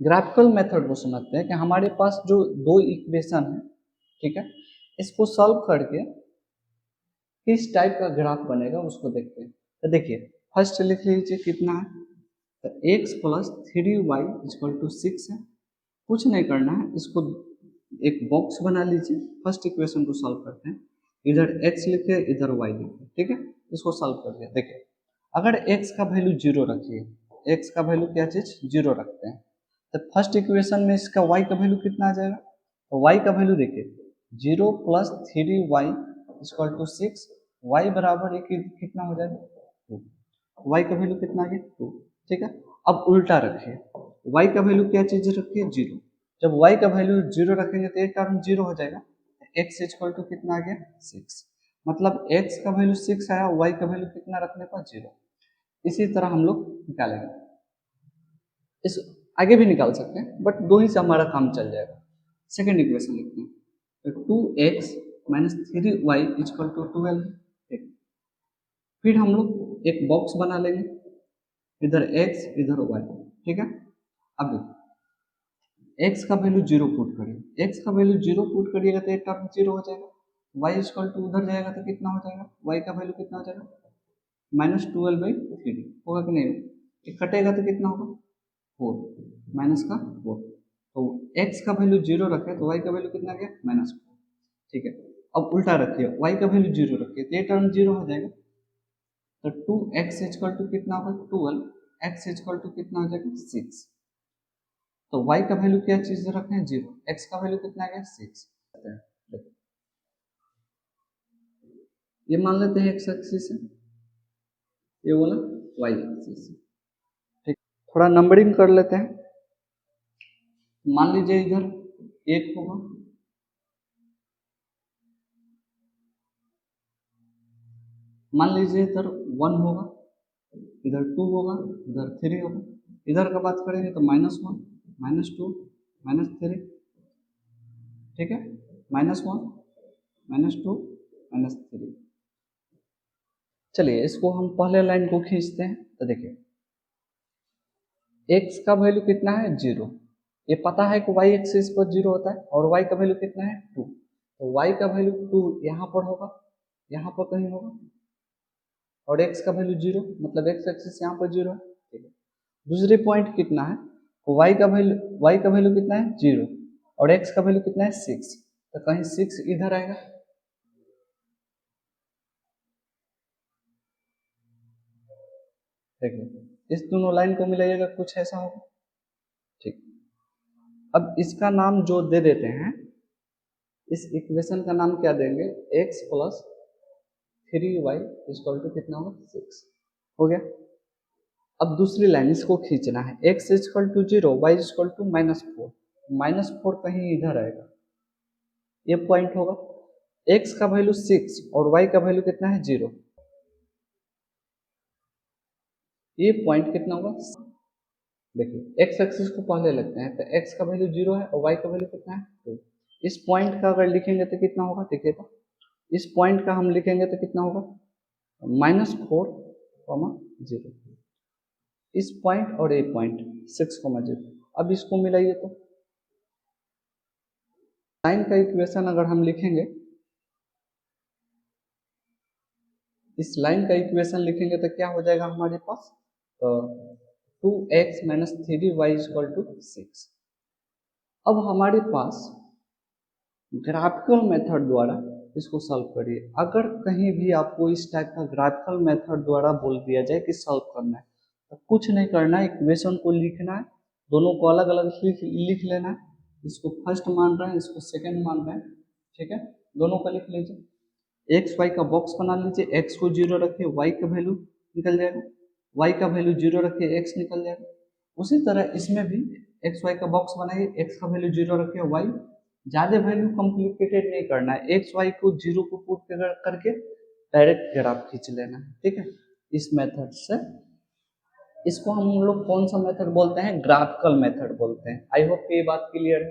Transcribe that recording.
Graphical method को समझते हैं कि हमारे पास जो दो इक्वेशन है, ठीक है, इसको सॉल्व करके किस टाइप का ग्राफ बनेगा उसको देखते हैं। तो देखिए फर्स्ट लिख लीजिए कितना है, तो x plus 3y equal to 6 है। कुछ नहीं करना है, इसको एक बॉक्स बना लीजिए। फर्स्ट इक्वेशन को सॉल्व करते हैं, इधर x लिखे इधर y लिखे, ठीक है, इसको सॉल्व कर दिया। देखिए अगर x का वैल्यू 0 रखिए, x का वैल्यू क्या चीज 0 रखते हैं, तो फर्स्ट इक्वेशन में इसका y का वैल्यू कितना आ जाएगा, तो y का वैल्यू देखिए 0 plus 3y equal to 6, y बराबर कितना हो जाएगा 2, y का वैल्यू कितना आ गया 2, ठीक है। अब उल्टा रखिए, y का वैल्यू क्या चीज रखिए 0, जब y का वैल्यू 0 रखेंगे तो एक टर्म 0 हो जाएगा, x इक्वल टू कितना आ गया 6, मतलब x का वैल्यू 6 आया, y का वैल्यू कितना रखने पर 0। इसी तरह हम लोग निकालेंगे, इस आगे भी निकाल सकते हैं बट दो ही से हमारा काम चल जाएगा। सेकेंड इक्वेशन लिखते हैं, तो 2x minus 3y equal to 12, ठीक। फिर हम लोग एक बॉक्स बना लेंगे, इधर x इधर y, ठीक है। अब देखिए x का वैल्यू 0 पुट करिए, x का वैल्यू 0 पुट करिएगा तो एक टर्म 0 हो जाएगा, y इक्वल टू उधर जाएगा तो कितना हो जाएगा, y का वैल्यू कितना हो जाएगा माइनस 12/3 होगा कि नहीं, ये कटेगा तो कितना होगा 4 माइनस का 4, तो x का वैल्यू 0 रखे तो y का वैल्यू कितना गया -4, ठीक है। अब उल्टा रखिए, y का वैल्यू 0 रखिए तो ये टर्म 0 हो जाएगा, तो 2x इक्वल टू कितना होगा 12, x इक्वल टू कितना हो जाएगा 6, तो y का वैल्यू क्या चीज रखे हैं 0, x का वैल्यू कितना गया 6, ये मान लेते हैं x एक्सिस है, ये बोला y एक्सिस है, ठीक। थोड़ा नंबरिंग कर लेते हैं, मान लीजिए इधर 1 होगा, मान लीजिए इधर 1 होगा, इधर 2 होगा, इधर 3 होगा, इधर का बात करेंगे तो -1 -2 -3, ठीक है, -1 -2 -3। चलिए इसको हम पहले लाइन को खींचते हैं, तो देखिए x का वैल्यू कितना है 0, ये पता है कि y एक्सिस पर 0 होता है, और y का वैल्यू कितना है 2, तो y का वैल्यू 2 यहाँ पर होगा, यहाँ पर कहीं होगा, और x का वैल्यू 0 मतलब x एक्सिस यहाँ पर 0 है, ठीक है। दूसरे पॉइंट कितना है, y का वैल्यू कितना है 0 और x का वैल्यू कितना है 6, तो कहीं 6 इधर आएगा, देखिए इस दोनों लाइन को मिलाइएगा कुछ ऐसा होगा, ठीक। अब इसका नाम जो दे देते हैं, इस इक्वेशन का नाम क्या देंगे, x plus 3y equal to कितना होगा 6, हो गया। अब दूसरी लाइन इसको खींचना है, x equal to 0 y equal to -4 कहीं इधर आएगा, ये पॉइंट होगा, x का वैल्यू 6 और y का वैल्यू कितना है 0, ये पॉइंट कितना होगा, देखिए x एक्सिस को पहले लगते हैं, तो x का वैल्यू 0 है और y का वैल्यू कितना है 2, इस पॉइंट का अगर लिखेंगे तो कितना होगा, देखिए तो इस पॉइंट का हम लिखेंगे तो कितना होगा -4, 0, इस पॉइंट और ये पॉइंट 6, 0। अब इसको मिलाइए तो लाइन का इक्वेशन अगर हम लिखेंगे, इस लाइन का इक्वेशन लिखेंगे तो क्या हो जाएगा हमारे पास, तो 2x minus 3y equal to 6। अब हमारे पास ग्राफिकल मेथड द्वारा इसको सॉल्व करिए। अगर कहीं भी आपको इस टाइप का ग्राफिकल मेथड द्वारा बोल दिया जाए कि सॉल्व करना है, तो कुछ नहीं करना है, इक्वेशन को लिखना है, दोनों को अलग अलग लिख लेना है, इसको फर्स्ट मान रहे हैं, इसको सेकंड मान रहे हैं, ठीक है, दोनों को लिख लीजिए, एक्स वाई का बॉक्स बना लीजिए, एक्स को 0 रखिए वाई का वैल्यू निकल जाएगा, वाई का वैल्यू 0 रखिए एक्स निकल जाएगा। उसी तरह इसमें भी एक्स वाई का बॉक्स बनाइए, एक्स का वैल्यू 0 रखिए वाई, ज़्यादा वैल्यू कॉम्प्लिकेटेड नहीं करना है, एक्स वाई को 0 को पुट करके डायरेक्ट ग्राफ खींच लेना है, ठीक है, इस मेथड से। इसको हम लोग कौन सा मेथड बोलते हैं, ग्राफिकल मेथड बोलते हैं। आई होप ये बात क्लियर है।